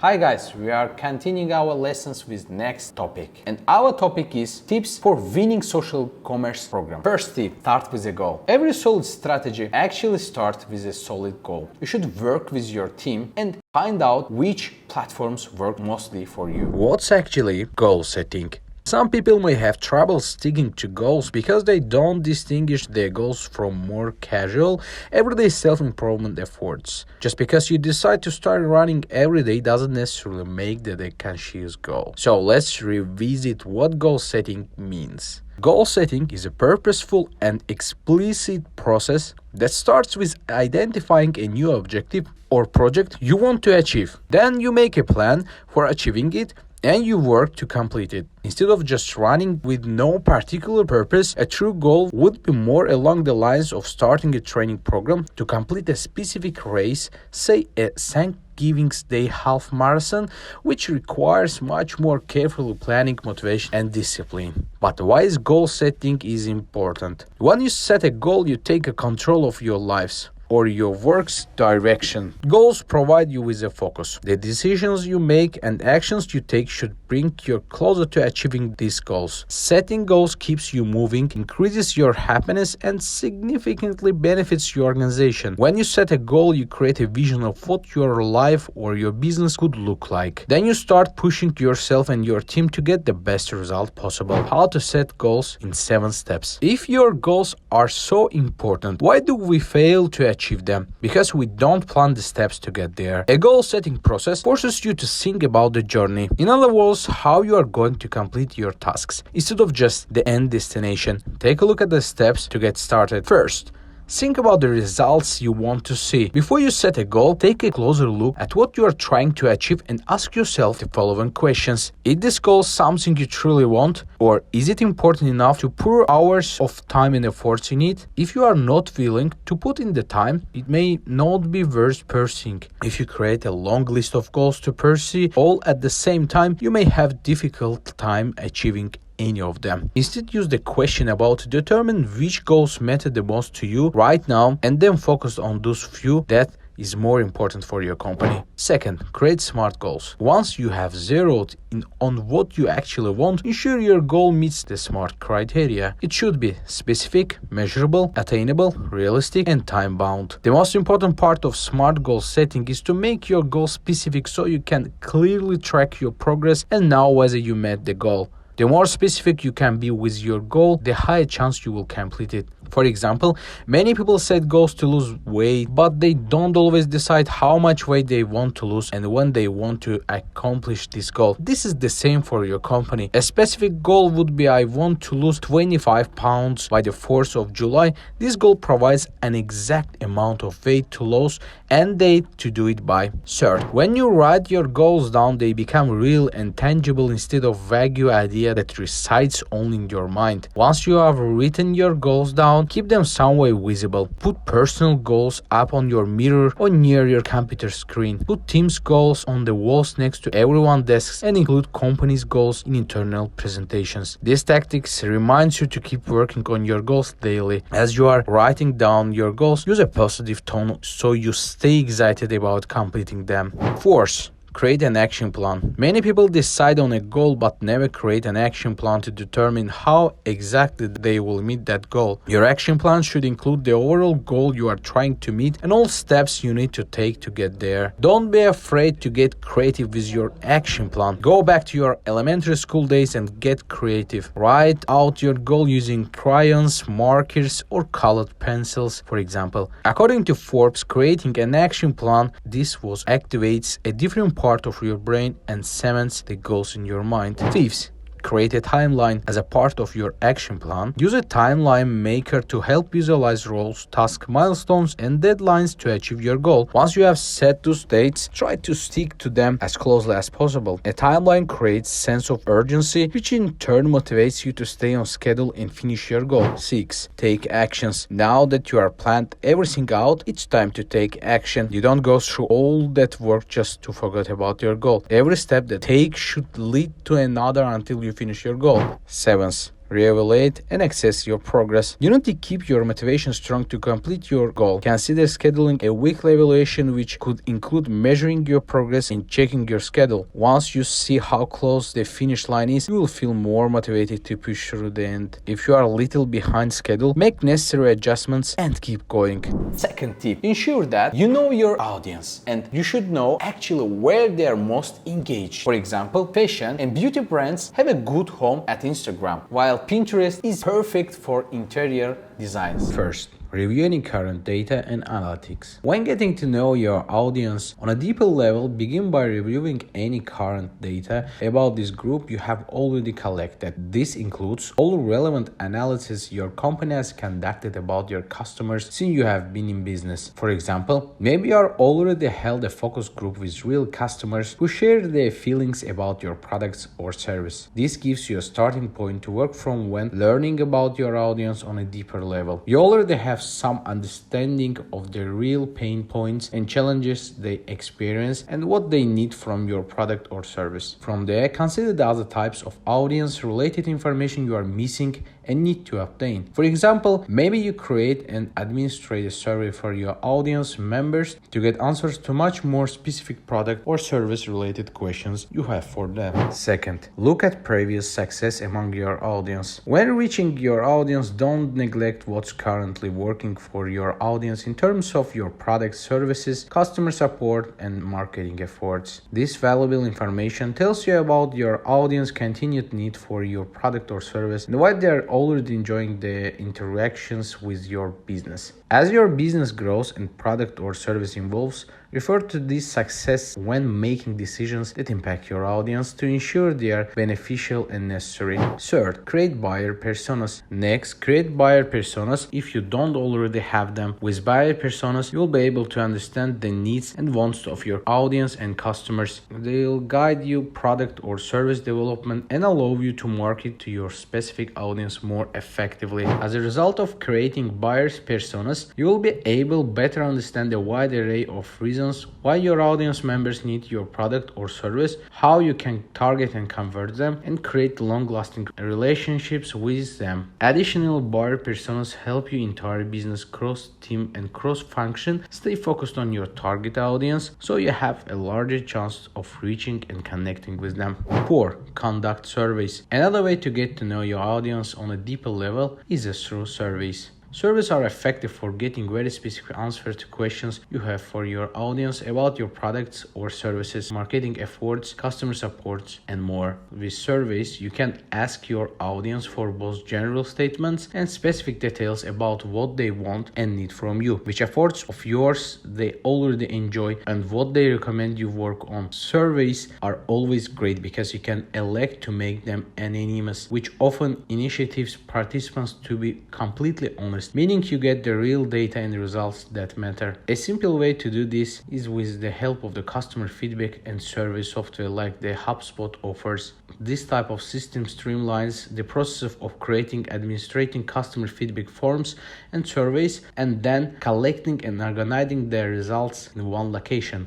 Hi guys, we are continuing our lessons with next topic. And our topic is tips for winning social commerce program. First tip, start with a goal. Every solid strategy actually starts with a solid goal. You should work with your team and find out which platforms work mostly for you. What's actually goal setting? Some people may have trouble sticking to goals because they don't distinguish their goals from more casual, everyday self-improvement efforts. Just because you decide to start running every day doesn't necessarily make that a conscious goal. So let's revisit what goal setting means. Goal setting is a purposeful and explicit process that starts with identifying a new objective or project you want to achieve. Then you make a plan for achieving it and you work to complete it. Instead of just running with no particular purpose, a true goal would be more along the lines of starting a training program to complete a specific race, say a Thanksgiving Day half marathon, which requires much more careful planning, motivation, and discipline. But why is goal setting is important? When you set a goal, you take control of your lives or your work's direction. Goals provide you with a focus. The decisions you make and actions you take should bring you closer to achieving these goals. Setting goals keeps you moving, increases your happiness, and significantly benefits your organization. When you set a goal, you create a vision of what your life or your business could look like. Then you start pushing yourself and your team to get the best result possible. How to set goals in 7 steps. If your goals are so important, why do we fail to achieve them? Because we don't plan the steps to get there. A goal setting process forces you to think about the journey. In other words, how you are going to complete your tasks instead of just the end destination. Take a look at the steps to get started. First, think about the results you want to see. Before you set a goal, take a closer look at what you are trying to achieve and ask yourself the following questions. Is this goal something you truly want? Or is it important enough to pour hours of time and efforts in it? If you are not willing to put in the time, it may not be worth pursuing. If you create a long list of goals to pursue all at the same time, you may have difficult time achieving any of them. Instead, use the question about to determine which goals matter the most to you right now and then focus on those few that is more important for your company. Second, create SMART goals. Once you have zeroed in on what you actually want, ensure your goal meets the SMART criteria. It should be specific, measurable, attainable, realistic, and time-bound. The most important part of SMART goal setting is to make your goal specific so you can clearly track your progress and know whether you met the goal. The more specific you can be with your goal, the higher chance you will complete it. For example, many people set goals to lose weight, but they don't always decide how much weight they want to lose and when they want to accomplish this goal. This is the same for your company. A specific goal would be I want to lose 25 pounds by the 4th of July. This goal provides an exact amount of weight to lose and date to do it by. Third, when you write your goals down, they become real and tangible instead of vague idea that resides only in your mind. Once you have written your goals down, keep them somewhere visible. Put personal goals up on your mirror or near your computer screen. Put team's goals on the walls next to everyone's desks and include company's goals in internal presentations. This tactics reminds you to keep working on your goals daily. As you are writing down your goals, use a positive tone so you stay excited about completing them. Fourth, create an action plan. Many people decide on a goal but never create an action plan to determine how exactly they will meet that goal. Your action plan should include the overall goal you are trying to meet and all steps you need to take to get there. Don't be afraid to get creative with your action plan. Go back to your elementary school days and get creative. Write out your goal using crayons, markers, or colored pencils, for example. According to Forbes, creating an action plan, this activates a different part of your brain and cements the goals in your mind. Fifth, create a timeline as a part of your action plan. Use a timeline maker to help visualize roles, tasks, milestones, and deadlines to achieve your goal. Once you have set those dates, try to stick to them as closely as possible. A timeline creates a sense of urgency, which in turn motivates you to stay on schedule and finish your goal. 6. Take actions. Now that you are planned everything out, it's time to take action. You don't go through all that work just to forget about your goal. Every step that take should lead to another until you finish your goal. 7. reevaluate, and assess your progress. You need to keep your motivation strong to complete your goal. Consider scheduling a weekly evaluation, which could include measuring your progress and checking your schedule. Once you see how close the finish line is, you will feel more motivated to push through the end. If you are a little behind schedule, make necessary adjustments and keep going. Second tip, ensure that you know your audience, and you should know actually where they are most engaged. For example, fashion and beauty brands have a good home at Instagram, while Pinterest is perfect for interior designs. First, reviewing current data and analytics. When getting to know your audience on a deeper level, begin by reviewing any current data about this group you have already collected. This includes all relevant analysis your company has conducted about your customers since you have been in business. For example, maybe you already held a focus group with real customers who share their feelings about your products or service. This gives you a starting point to work from when learning about your audience on a deeper level. You already have some understanding of the real pain points and challenges they experience and what they need from your product or service. From there, consider the other types of audience-related information you are missing and need to obtain. For example, maybe you create an administrative survey for your audience members to get answers to much more specific product or service related questions you have for them. Second, look at previous success among your audience. When reaching your audience, don't neglect what's currently working for your audience in terms of your product, services, customer support, and marketing efforts. This valuable information tells you about your audience continued need for your product or service and why they are already enjoying the interactions with your business. As your business grows and product or service evolves, refer to this success when making decisions that impact your audience to ensure they are beneficial and necessary. Third, create buyer personas. Next, create buyer personas if you don't already have them. With buyer personas, you'll be able to understand the needs and wants of your audience and customers. They'll guide you product or service development and allow you to market to your specific audience more effectively. As a result of creating buyers personas, you will be able to better understand a wide array of reasons why your audience members need your product or service, how you can target and convert them, and create long-lasting relationships with them. Additional buyer personas help you entire business cross-team and cross-function stay focused on your target audience so you have a larger chance of reaching and connecting with them. 4. Conduct surveys. Another way to get to know your audience on a deeper level is through surveys. Surveys are effective for getting very specific answers to questions you have for your audience about your products or services, marketing efforts, customer support, and more. With surveys, you can ask your audience for both general statements and specific details about what they want and need from you, which efforts of yours they already enjoy, and what they recommend you work on. Surveys are always great because you can elect to make them anonymous, which often initiates participants to be completely honest, meaning you get the real data and results that matter. A simple way to do this is with the help of the customer feedback and survey software like the HubSpot offers. This type of system streamlines the process of creating, administrating customer feedback forms and surveys, and then collecting and organizing their results in one location.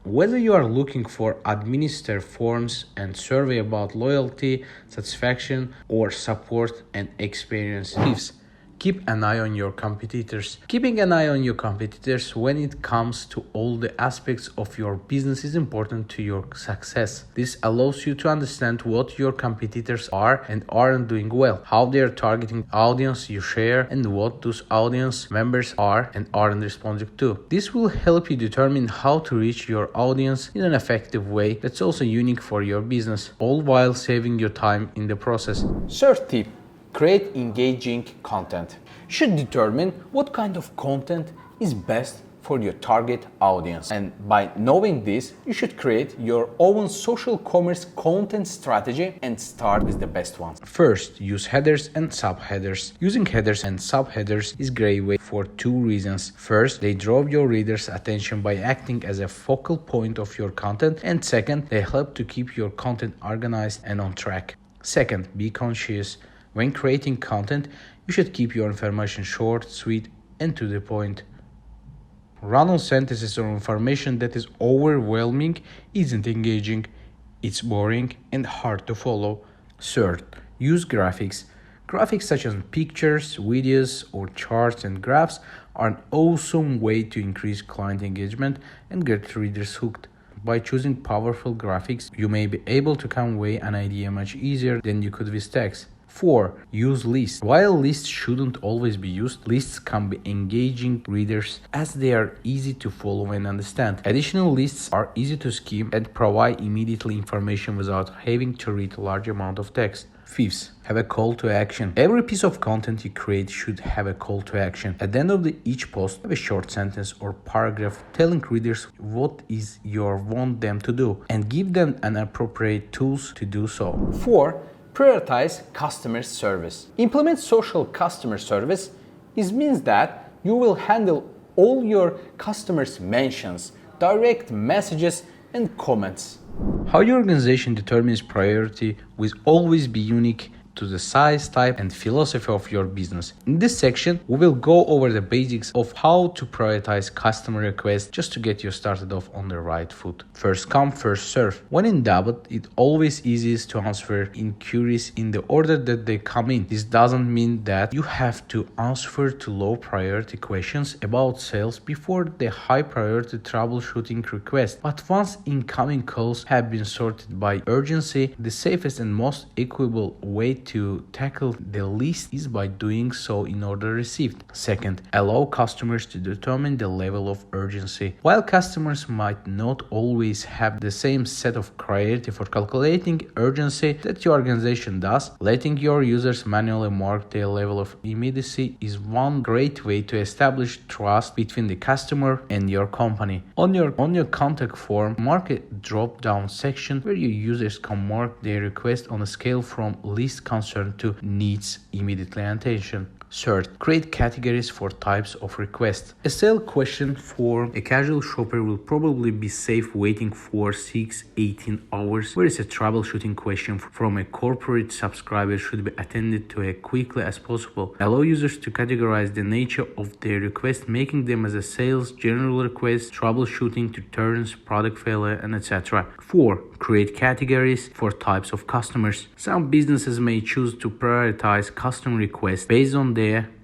Whether you are looking for administer forms and survey about loyalty, satisfaction, or support and experience tips, keep an eye on your competitors. Keeping an eye on your competitors when it comes to all the aspects of your business is important to your success. This allows you to understand what your competitors are and aren't doing well, how they are targeting audience you share, and what those audience members are and aren't responding to. This will help you determine how to reach your audience in an effective way that's also unique for your business, all while saving your time in the process. Third tip, create engaging content. You should determine what kind of content is best for your target audience. And by knowing this, you should create your own social commerce content strategy and start with the best ones. First, use headers and subheaders. Using headers and subheaders is a great way for two reasons. First, they draw your readers' attention by acting as a focal point of your content, and second, they help to keep your content organized and on track. Second, be conscious. When creating content, you should keep your information short, sweet, and to the point. Run-on sentences or information that is overwhelming isn't engaging, it's boring and hard to follow. Third, use graphics. Graphics such as pictures, videos, or charts and graphs are an awesome way to increase client engagement and get readers hooked. By choosing powerful graphics, you may be able to convey an idea much easier than you could with text. 4. Use lists. While lists shouldn't always be used, lists can be engaging readers as they are easy to follow and understand. Additional lists are easy to skim and provide immediately information without having to read a large amount of text. 5th, have a call to action. Every piece of content you create should have a call to action. At the end of each post, have a short sentence or paragraph telling readers what is you want them to do and give them an appropriate tools to do so. 4. Prioritize customer service. Implement social customer service. It means that you will handle all your customers' mentions, direct messages, and comments. How your organization determines priority will always be unique to the size, type, and philosophy of your business. In this section, we will go over the basics of how to prioritize customer requests just to get you started off on the right foot. First come, first serve. When in doubt, it always easiest to answer inquiries in the order that they come in. This doesn't mean that you have to answer to low priority questions about sales before the high priority troubleshooting request. But once incoming calls have been sorted by urgency, the safest and most equitable way to tackle the list is by doing so in order received. Second, allow customers to determine the level of urgency. While customers might not always have the same set of criteria for calculating urgency that your organization does, letting your users manually mark their level of immediacy is one great way to establish trust between the customer and your company. On your contact form, mark a drop-down section where your users can mark their request on a scale from least concern to needs immediately attention. Third, create categories for types of requests. A sale question for a casual shopper will probably be safe waiting for 6-18 hours, whereas a troubleshooting question from a corporate subscriber should be attended to as quickly as possible. Allow users to categorize the nature of their request, making them as a sales, general request, troubleshooting, returns, product failure, and etc. 4. Create categories for types of customers. Some businesses may choose to prioritize customer requests based on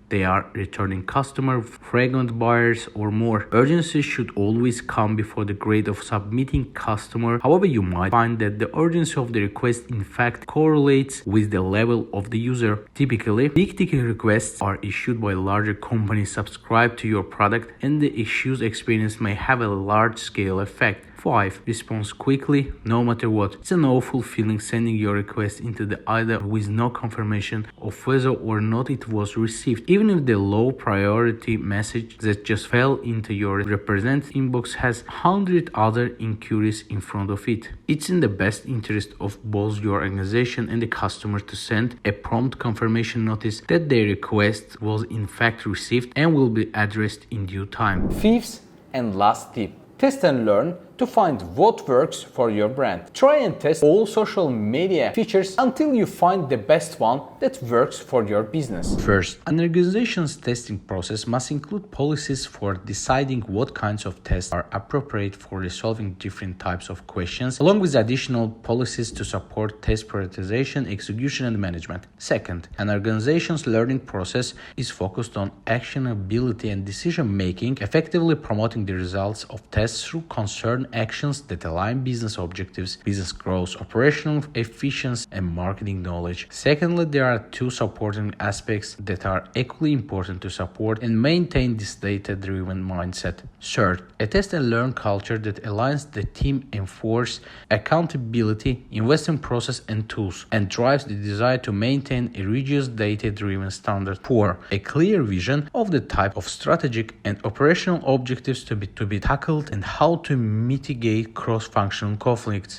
they are returning customer, frequent buyers, or more. Urgency should always come before the grade of submitting customer. However, you might find that the urgency of the request in fact correlates with the level of the user. Typically, big-ticket requests are issued by larger companies subscribed to your product, and the issues experience may have a large-scale effect. 5. Response quickly, no matter what. It's an awful feeling sending your request into the either with no confirmation of whether or not it was received, even if the low priority message that just fell into your representative inbox has 100 other inquiries in front of it. It's in the best interest of both your organization and the customer to send a prompt confirmation notice that their request was in fact received and will be addressed in due time. 5th and last tip. Test and learn to find what works for your brand. Try and test all social media features until you find the best one that works for your business. First, an organization's testing process must include policies for deciding what kinds of tests are appropriate for resolving different types of questions, along with additional policies to support test prioritization, execution, and management. Second, an organization's learning process is focused on actionability and decision-making, effectively promoting the results of tests through concerned actions that align business objectives, business growth, operational efficiency, and marketing knowledge. Secondly, there are two supporting aspects that are equally important to support and maintain this data-driven mindset. Third, a test and learn culture that aligns the team, enforces accountability, invests in process and tools, and drives the desire to maintain a rigorous data-driven standard. 4. A clear vision of the type of strategic and operational objectives to be tackled and how to mitigate cross-functional conflicts.